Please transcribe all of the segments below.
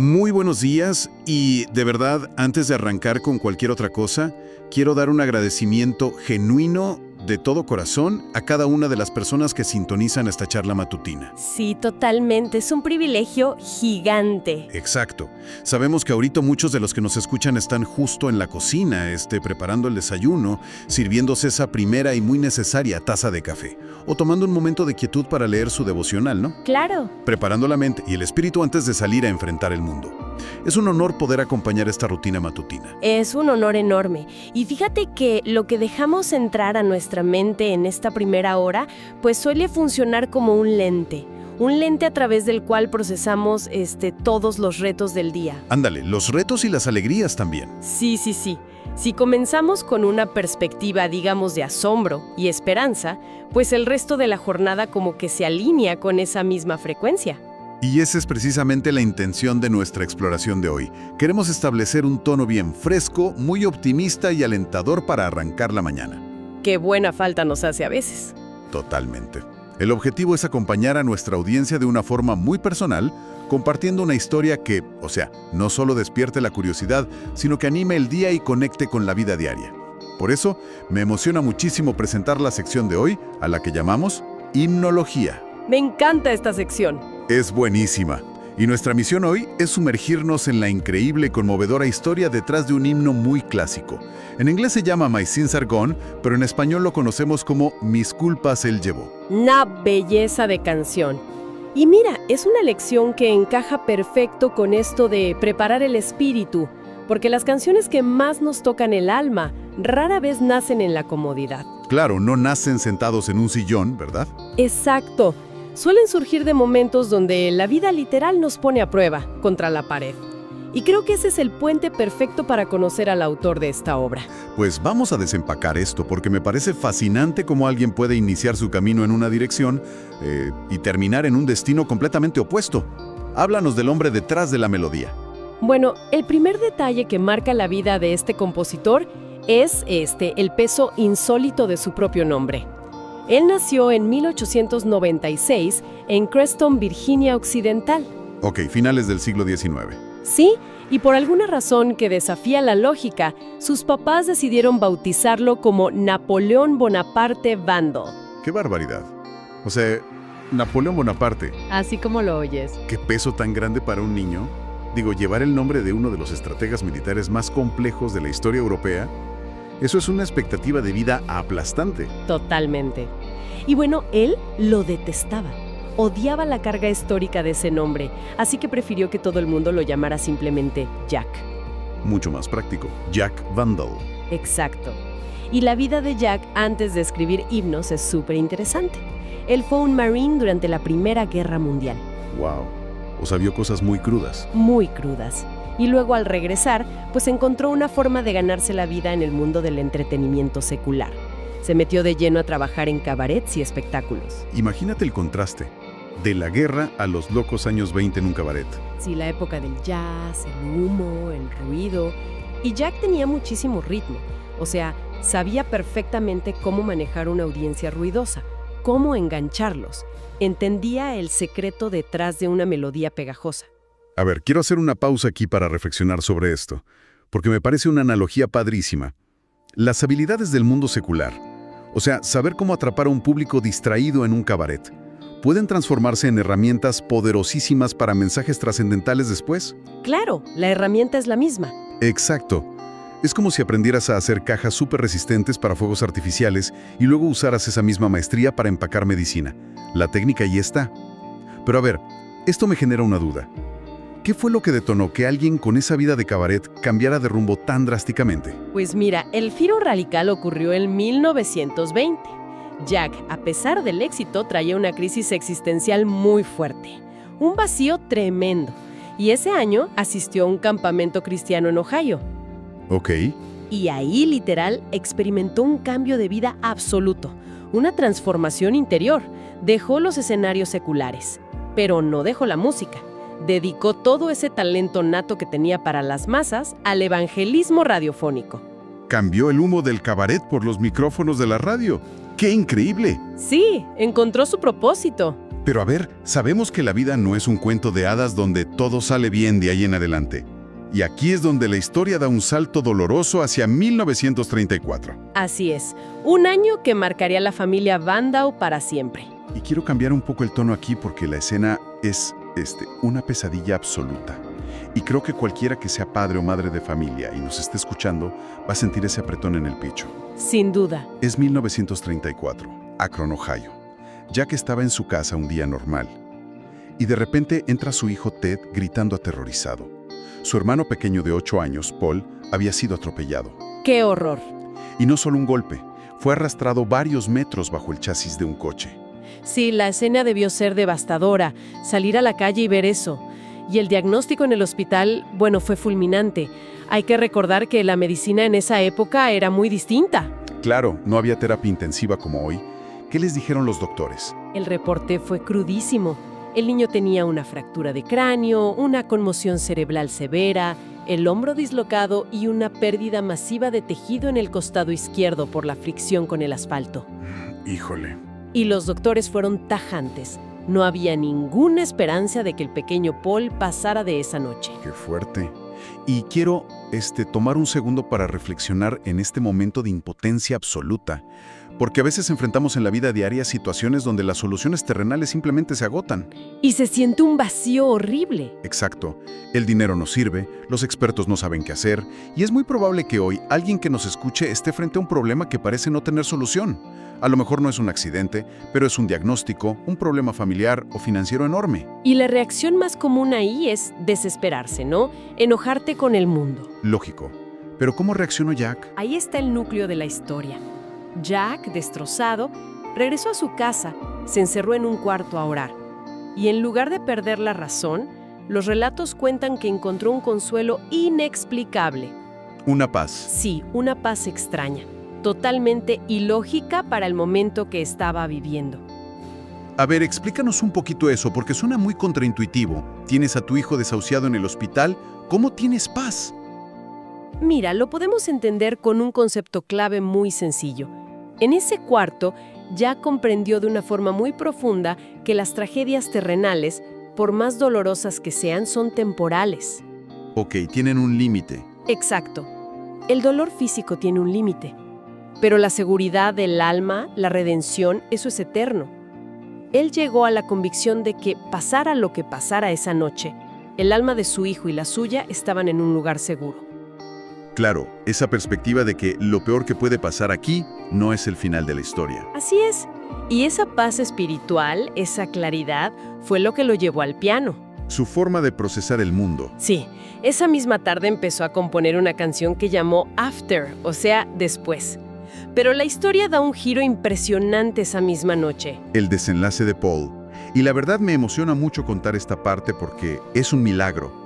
Muy buenos días y de verdad, antes de arrancar con cualquier otra cosa, quiero dar un agradecimiento genuino de todo corazón a cada una de las personas que sintonizan esta charla matutina. Sí, totalmente. Es un privilegio gigante. Exacto. Sabemos que ahorita muchos de los que nos escuchan están justo en la cocina, preparando el desayuno, sirviéndose esa primera y muy necesaria taza de café, o tomando un momento de quietud para leer su devocional, ¿no? Claro. Preparando la mente y el espíritu antes de salir a enfrentar el mundo. Es un honor poder acompañar esta rutina matutina. Es un honor enorme. Y fíjate que lo que dejamos entrar a nuestra mente en esta primera hora, pues suele funcionar como un lente a través del cual procesamos todos los retos del día. Ándale, los retos y las alegrías también. Sí. Si comenzamos con una perspectiva, digamos, de asombro y esperanza, pues el resto de la jornada como que se alinea con esa misma frecuencia. Y esa es precisamente la intención de nuestra exploración de hoy. Queremos establecer un tono bien fresco, muy optimista y alentador para arrancar la mañana. Qué buena falta nos hace a veces. Totalmente. El objetivo es acompañar a nuestra audiencia de una forma muy personal, compartiendo una historia que, no solo despierte la curiosidad, sino que anime el día y conecte con la vida diaria. Por eso, me emociona muchísimo presentar la sección de hoy, a la que llamamos Himnología. Me encanta esta sección. Es buenísima. Y nuestra misión hoy es sumergirnos en la increíble y conmovedora historia detrás de un himno muy clásico. En inglés se llama My Sins Are Gone, pero en español lo conocemos como Mis culpas Él llevó. Una belleza de canción. Y mira, es una lección que encaja perfecto con esto de preparar el espíritu, porque las canciones que más nos tocan el alma rara vez nacen en la comodidad. Claro, no nacen sentados en un sillón, ¿verdad? Exacto. Suelen surgir de momentos donde la vida literal nos pone a prueba, contra la pared. Y creo que ese es el puente perfecto para conocer al autor de esta obra. Pues vamos a desempacar esto, porque me parece fascinante cómo alguien puede iniciar su camino en una dirección y terminar en un destino completamente opuesto. Háblanos del hombre detrás de la melodía. Bueno, el primer detalle que marca la vida de este compositor es el peso insólito de su propio nombre. Él nació en 1896 en Creston, Virginia Occidental. Ok, finales del siglo XIX. Sí, y por alguna razón que desafía la lógica, sus papás decidieron bautizarlo como Napoleón Bonaparte Vandal. ¡Qué barbaridad! Napoleón Bonaparte. Así como lo oyes. ¿Qué peso tan grande para un niño? Llevar el nombre de uno de los estrategas militares más complejos de la historia europea. Eso es una expectativa de vida aplastante. Totalmente. Y bueno, él lo detestaba. Odiaba la carga histórica de ese nombre, así que prefirió que todo el mundo lo llamara simplemente Jack. Mucho más práctico. Jack Vandal. Exacto. Y la vida de Jack antes de escribir himnos es súper interesante. Él fue un marine durante la Primera Guerra Mundial. ¡Wow! Vio cosas muy crudas. Muy crudas. Y luego al regresar, pues encontró una forma de ganarse la vida en el mundo del entretenimiento secular. Se metió de lleno a trabajar en cabarets y espectáculos. Imagínate el contraste, de la guerra a los locos años 20 en un cabaret. Sí, la época del jazz, el humo, el ruido. Y Jack tenía muchísimo ritmo. Sabía perfectamente cómo manejar una audiencia ruidosa, cómo engancharlos. Entendía el secreto detrás de una melodía pegajosa. A ver, quiero hacer una pausa aquí para reflexionar sobre esto, porque me parece una analogía padrísima. Las habilidades del mundo secular, saber cómo atrapar a un público distraído en un cabaret, ¿pueden transformarse en herramientas poderosísimas para mensajes trascendentales después? Claro, la herramienta es la misma. Exacto. Es como si aprendieras a hacer cajas súper resistentes para fuegos artificiales y luego usaras esa misma maestría para empacar medicina. La técnica ahí está. Pero a ver, esto me genera una duda. ¿Qué fue lo que detonó que alguien con esa vida de cabaret cambiara de rumbo tan drásticamente? Pues mira, el giro radical ocurrió en 1920. Jack, a pesar del éxito, traía una crisis existencial muy fuerte, un vacío tremendo. Y ese año asistió a un campamento cristiano en Ohio. Ok. Y ahí, literal, experimentó un cambio de vida absoluto, una transformación interior. Dejó los escenarios seculares, pero no dejó la música. Dedicó todo ese talento nato que tenía para las masas al evangelismo radiofónico. Cambió el humo del cabaret por los micrófonos de la radio. ¡Qué increíble! Sí, encontró su propósito. Pero a ver, sabemos que la vida no es un cuento de hadas donde todo sale bien de ahí en adelante. Y aquí es donde la historia da un salto doloroso hacia 1934. Así es, un año que marcaría a la familia Vandau para siempre. Y quiero cambiar un poco el tono aquí porque la escena es, una pesadilla absoluta. Y creo que cualquiera que sea padre o madre de familia y nos esté escuchando va a sentir ese apretón en el pecho. Sin duda. Es 1934, Akron, Ohio. Jack estaba en su casa un día normal. Y de repente entra su hijo Ted gritando aterrorizado. Su hermano pequeño de 8 años, Paul, había sido atropellado. ¡Qué horror! Y no solo un golpe, fue arrastrado varios metros bajo el chasis de un coche. Sí, la escena debió ser devastadora, salir a la calle y ver eso. Y el diagnóstico en el hospital, bueno, fue fulminante. Hay que recordar que la medicina en esa época era muy distinta. Claro, no había terapia intensiva como hoy. ¿Qué les dijeron los doctores? El reporte fue crudísimo. El niño tenía una fractura de cráneo, una conmoción cerebral severa, el hombro dislocado y una pérdida masiva de tejido en el costado izquierdo por la fricción con el asfalto. Híjole. Y los doctores fueron tajantes. No había ninguna esperanza de que el pequeño Paul pasara de esa noche. Qué fuerte. Y quiero tomar un segundo para reflexionar en este momento de impotencia absoluta. Porque a veces enfrentamos en la vida diaria situaciones donde las soluciones terrenales simplemente se agotan. Y se siente un vacío horrible. Exacto. El dinero no sirve, los expertos no saben qué hacer, y es muy probable que hoy alguien que nos escuche esté frente a un problema que parece no tener solución. A lo mejor no es un accidente, pero es un diagnóstico, un problema familiar o financiero enorme. Y la reacción más común ahí es desesperarse, ¿no? Enojarte con el mundo. Lógico. Pero ¿cómo reaccionó Jack? Ahí está el núcleo de la historia. Jack, destrozado, regresó a su casa, se encerró en un cuarto a orar. Y en lugar de perder la razón, los relatos cuentan que encontró un consuelo inexplicable. Una paz. Sí, una paz extraña, totalmente ilógica para el momento que estaba viviendo. A ver, explícanos un poquito eso, porque suena muy contraintuitivo. Tienes a tu hijo desahuciado en el hospital, ¿cómo tienes paz? Mira, lo podemos entender con un concepto clave muy sencillo. En ese cuarto, Jack comprendió de una forma muy profunda que las tragedias terrenales, por más dolorosas que sean, son temporales. Ok, tienen un límite. Exacto. El dolor físico tiene un límite, pero la seguridad del alma, la redención, eso es eterno. Él llegó a la convicción de que, pasara lo que pasara esa noche, el alma de su hijo y la suya estaban en un lugar seguro. Claro, esa perspectiva de que lo peor que puede pasar aquí no es el final de la historia. Así es. Y esa paz espiritual, esa claridad, fue lo que lo llevó al piano. Su forma de procesar el mundo. Sí, esa misma tarde empezó a componer una canción que llamó After, o sea, después. Pero la historia da un giro impresionante esa misma noche. El desenlace de Paul. Y la verdad me emociona mucho contar esta parte porque es un milagro.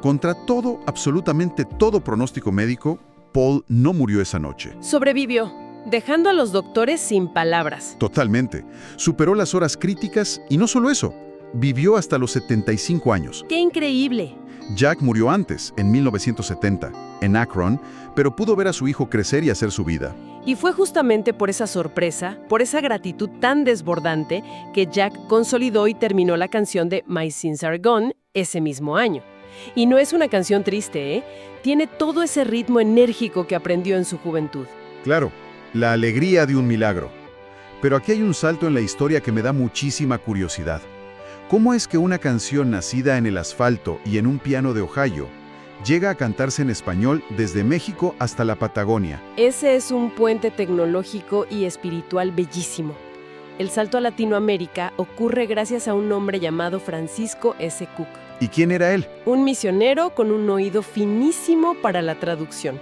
Contra todo, absolutamente todo pronóstico médico, Paul no murió esa noche. Sobrevivió, dejando a los doctores sin palabras. Totalmente. Superó las horas críticas y no solo eso, vivió hasta los 75 años. ¡Qué increíble! Jack murió antes, en 1970, en Akron, pero pudo ver a su hijo crecer y hacer su vida. Y fue justamente por esa sorpresa, por esa gratitud tan desbordante, que Jack consolidó y terminó la canción de My Sins Are Gone ese mismo año. Y no es una canción triste, ¿eh? Tiene todo ese ritmo enérgico que aprendió en su juventud. Claro, la alegría de un milagro. Pero aquí hay un salto en la historia que me da muchísima curiosidad. ¿Cómo es que una canción nacida en el asfalto y en un piano de Ohio llega a cantarse en español desde México hasta la Patagonia? Ese es un puente tecnológico y espiritual bellísimo. El salto a Latinoamérica ocurre gracias a un hombre llamado Francisco S. Cook. ¿Y quién era él? Un misionero con un oído finísimo para la traducción.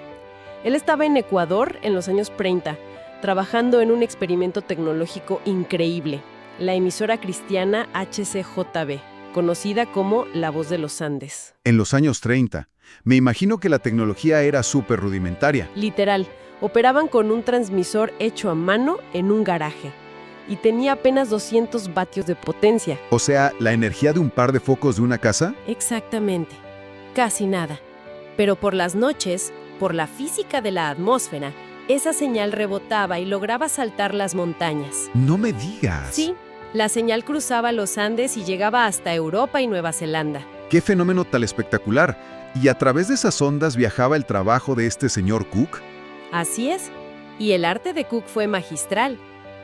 Él estaba en Ecuador en los años 30, trabajando en un experimento tecnológico increíble, la emisora cristiana HCJB, conocida como La Voz de los Andes. En los años 30. Me imagino que la tecnología era súper rudimentaria. Literal, operaban con un transmisor hecho a mano en un garaje. Y tenía apenas 200 vatios de potencia. O sea, ¿la energía de un par de focos de una casa? Exactamente. Casi nada. Pero por las noches, por la física de la atmósfera, esa señal rebotaba y lograba saltar las montañas. No me digas. Sí, La señal cruzaba los Andes y llegaba hasta Europa y Nueva Zelanda. ¡Qué fenómeno tan espectacular! ¿Y a través de esas ondas viajaba el trabajo de este señor Cook? Así es. Y el arte de Cook fue magistral.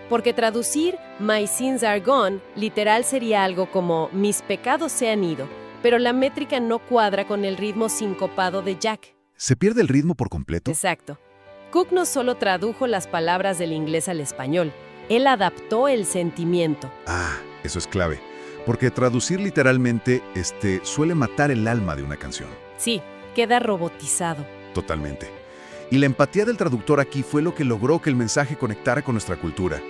Porque traducir My sins are gone literal sería algo como mis pecados se han ido, pero la métrica no cuadra con el ritmo sincopado de Jack. ¿Se pierde el ritmo por completo? Exacto. Cook no solo tradujo las palabras del inglés al español, él adaptó el sentimiento. Ah, eso es clave. Porque traducir literalmente suele matar el alma de una canción. Sí, queda robotizado. Totalmente. Y la empatía del traductor aquí fue lo que logró que el mensaje conectara con nuestra cultura.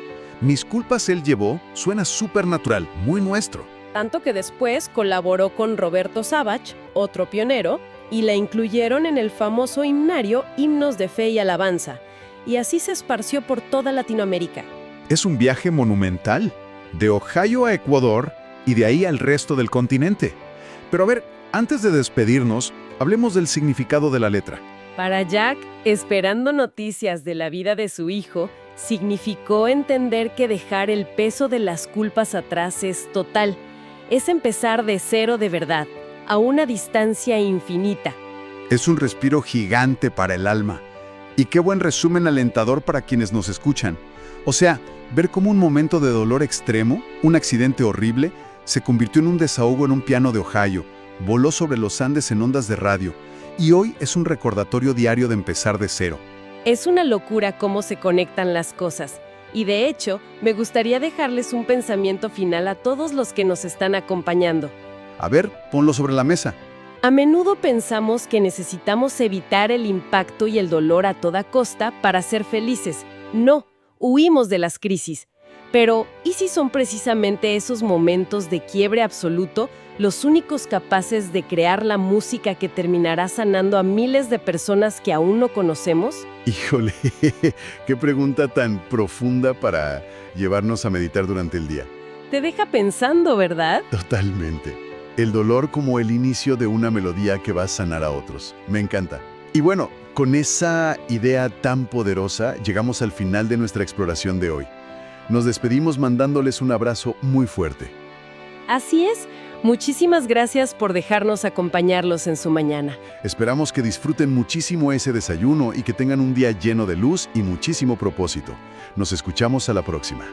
Mis culpas él llevó suena súper natural, muy nuestro. Tanto que después colaboró con Roberto Savage, otro pionero, y la incluyeron en el famoso himnario Himnos de Fe y Alabanza. Y así se esparció por toda Latinoamérica. Es un viaje monumental, de Ohio a Ecuador y de ahí al resto del continente. Pero a ver, antes de despedirnos, hablemos del significado de la letra. Para Jack, esperando noticias de la vida de su hijo, significó entender que dejar el peso de las culpas atrás es total. Es empezar de cero de verdad, a una distancia infinita. Es un respiro gigante para el alma. Y qué buen resumen alentador para quienes nos escuchan. O sea, ver cómo un momento de dolor extremo, un accidente horrible, se convirtió en un desahogo en un piano de Ohio, voló sobre los Andes en ondas de radio, y hoy es un recordatorio diario de empezar de cero. Es una locura cómo se conectan las cosas. Y de hecho, me gustaría dejarles un pensamiento final a todos los que nos están acompañando. A ver, ponlo sobre la mesa. A menudo pensamos que necesitamos evitar el impacto y el dolor a toda costa para ser felices. No, huimos de las crisis. Pero, ¿y si son precisamente esos momentos de quiebre absoluto los únicos capaces de crear la música que terminará sanando a miles de personas que aún no conocemos? Híjole, qué pregunta tan profunda para llevarnos a meditar durante el día. Te deja pensando, ¿verdad? Totalmente. El dolor como el inicio de una melodía que va a sanar a otros. Me encanta. Y bueno, con esa idea tan poderosa, llegamos al final de nuestra exploración de hoy. Nos despedimos mandándoles un abrazo muy fuerte. Así es. Muchísimas gracias por dejarnos acompañarlos en su mañana. Esperamos que disfruten muchísimo ese desayuno y que tengan un día lleno de luz y muchísimo propósito. Nos escuchamos a la próxima.